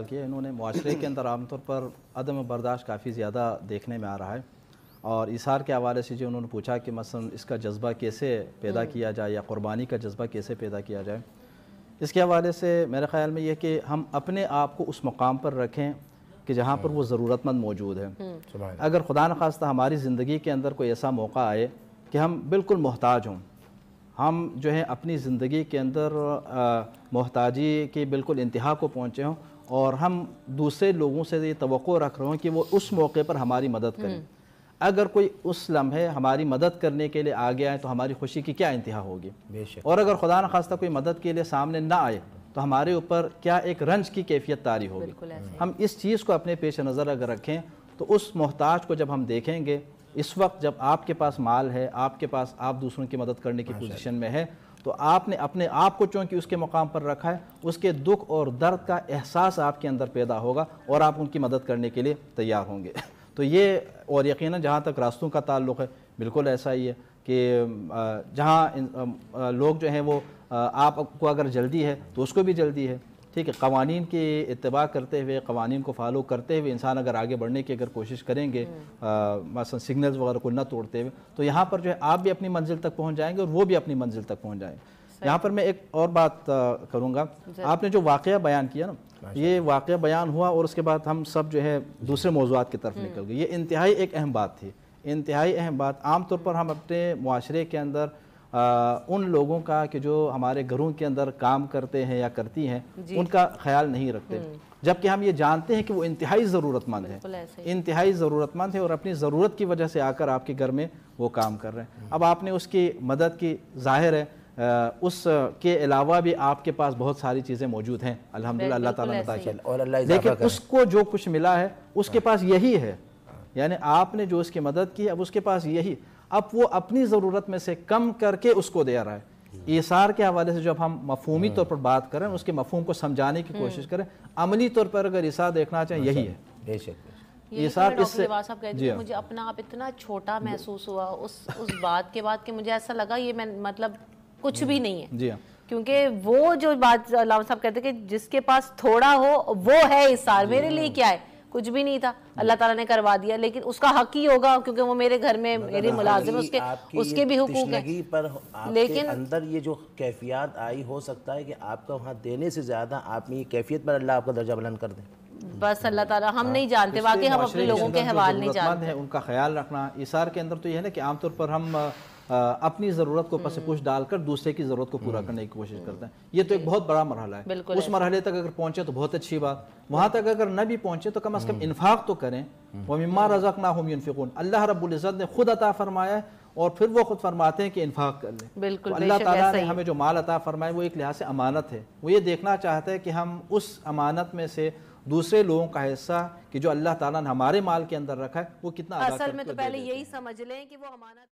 کیا انہوں نے معاشرے کے اندر عام طور پر عدم برداشت کافی زیادہ دیکھنے میں آ رہا ہے، اور ایثار کے حوالے سے جو انہوں نے پوچھا کہ مثلا اس کا جذبہ کیسے پیدا کیا جائے یا قربانی کا جذبہ کیسے پیدا کیا جائے، اس کے حوالے سے میرے خیال میں یہ کہ ہم اپنے آپ کو اس مقام پر رکھیں کہ جہاں پر وہ ضرورت مند موجود ہے۔ اگر خدا نخواستہ ہماری زندگی کے اندر کوئی ایسا موقع آئے کہ ہم بالکل محتاج ہوں، ہم جو ہے اپنی زندگی کے اندر محتاجی کی بالکل انتہا کو پہنچے ہوں، اور ہم دوسرے لوگوں سے یہ توقع رکھ رہے ہوں کہ وہ اس موقع پر ہماری مدد کریں، اگر کوئی اس لمحے ہماری مدد کرنے کے لیے آگے آئے تو ہماری خوشی کی کیا انتہا ہوگی، اور اگر خدا نخواستہ کوئی مدد کے لیے سامنے نہ آئے تو ہمارے اوپر کیا ایک رنج کی کیفیت طاری ہوگی۔ ہم اس چیز کو اپنے پیش نظر اگر رکھیں تو اس محتاج کو جب ہم دیکھیں گے، اس وقت جب آپ کے پاس مال ہے، آپ کے پاس آپ دوسروں کی مدد کرنے کی پوزیشن میں ہے، تو آپ نے اپنے آپ کو چونکہ اس کے مقام پر رکھا ہے، اس کے دکھ اور درد کا احساس آپ کے اندر پیدا ہوگا اور آپ ان کی مدد کرنے کے لیے تیار ہوں گے۔ تو یہ، اور یقیناً جہاں تک راستوں کا تعلق ہے بالکل ایسا ہی ہے کہ جہاں لوگ جو ہیں وہ آپ کو اگر جلدی ہے تو اس کو بھی جلدی ہے، ٹھیک ہے، قوانین کی اتباع کرتے ہوئے، قوانین کو فالو کرتے ہوئے انسان اگر آگے بڑھنے کی اگر کوشش کریں گے، مثلا سگنلز وغیرہ کو نہ توڑتے ہوئے، تو یہاں پر جو ہے آپ بھی اپنی منزل تک پہنچ جائیں گے اور وہ بھی اپنی منزل تک پہنچ جائیں گے۔ یہاں پر میں ایک اور بات کروں گا، آپ نے جو واقعہ بیان کیا نا، یہ واقعہ بیان ہوا اور اس کے بعد ہم سب جو ہے دوسرے موضوعات کی طرف نکل گئے، یہ انتہائی ایک اہم بات تھی، انتہائی اہم بات۔ عام طور پر ہم اپنے معاشرے کے اندر ان لوگوں کا کہ جو ہمارے گھروں کے اندر کام کرتے ہیں یا کرتی ہیں ان کا خیال نہیں رکھتے، جبکہ ہم یہ جانتے ہیں کہ وہ انتہائی ضرورت مند ہے، انتہائی ضرورت مند ہے، اور اپنی ضرورت کی وجہ سے آ کر آپ کے گھر میں وہ کام کر رہے ہیں۔ اب آپ نے اس کی مدد کی، ظاہر ہے اس کے علاوہ بھی آپ کے پاس بہت ساری چیزیں موجود ہیں، الحمدللہ اللہ تعالیٰ نے عطا کیا، لیکن اس کو جو کچھ ملا ہے اس کے پاس یہی ہے، یعنی آپ نے جو اس کی مدد کی اب اس کے پاس یہی، اب وہ اپنی ضرورت میں سے کم کر کے اس کو دے رہا ہے۔ ایثار کے حوالے سے جب ہم مفہومی طور پر بات کریں، اس کے مفہوم کو سمجھانے کی کوشش کریں، عملی طور پر اگر ایثار دیکھنا چاہیں یہی ہے۔ بے شک ایثار اس سے جی، مجھے اپنا آپ اتنا چھوٹا محسوس ہوا اس بات کے بعد کہ مجھے ایسا لگا یہ میں مطلب کچھ بھی نہیں ہے، جی ہاں، کیونکہ وہ جو بات علامہ صاحب کہتے ہیں کہ جس کے پاس تھوڑا ہو وہ ہے ایثار، میرے لیے کیا ہے، کچھ بھی نہیں تھا، اللہ تعالیٰ نے کروا دیا، لیکن اس کا حق ہی ہوگا کیونکہ وہ میرے گھر میں میری ملازم ہے، اس کے بھی حقوق ہیں، پر آپ کے اندر یہ جو کیفیات آئی، ہو سکتا ہے کہ آپ کا وہاں دینے سے زیادہ آپ میں یہ کیفیت پر اللہ آپ کا درجہ بلند کر دیں۔ بس اللہ تعالیٰ، ہم نہیں جانتے، واقعی ہم اپنے لوگوں کے حوال نہیں جانتے، ان کا خیال رکھنا۔ ایثار کے اندر تو یہ ہے نا کہ عام طور پر ہم اپنی ضرورت کو پس پوچھ ڈال کر دوسرے کی ضرورت کو پورا کرنے کی کوشش کرتے ہیں، یہ تو ایک بہت بڑا مرحلہ ہے، اس مرحلے تک اگر پہنچے تو بہت اچھی بات، وہاں تک اگر نہ بھی پہنچے تو کم از کم انفاق تو کریں۔ وَمِمَّا رَزَقْنَاهُمْ يُنْفِقُونَ، اللہ رب العزت نے خود عطا فرمایا ہے اور پھر وہ خود فرماتے ہیں کہ انفاق کر لیں۔ تو اللہ تعالیٰ نے ہمیں جو مال عطا فرمایا وہ ایک لحاظ سے امانت ہے، وہ یہ دیکھنا چاہتا ہے کہ ہم اس امانت میں سے دوسرے لوگوں کا حصہ کہ جو اللہ تعالیٰ نے ہمارے مال کے اندر رکھا ہے وہ کتنا ادا کرتے ہیں۔ اصل میں تو پہلے یہی سمجھ لیں کہ وہ امانت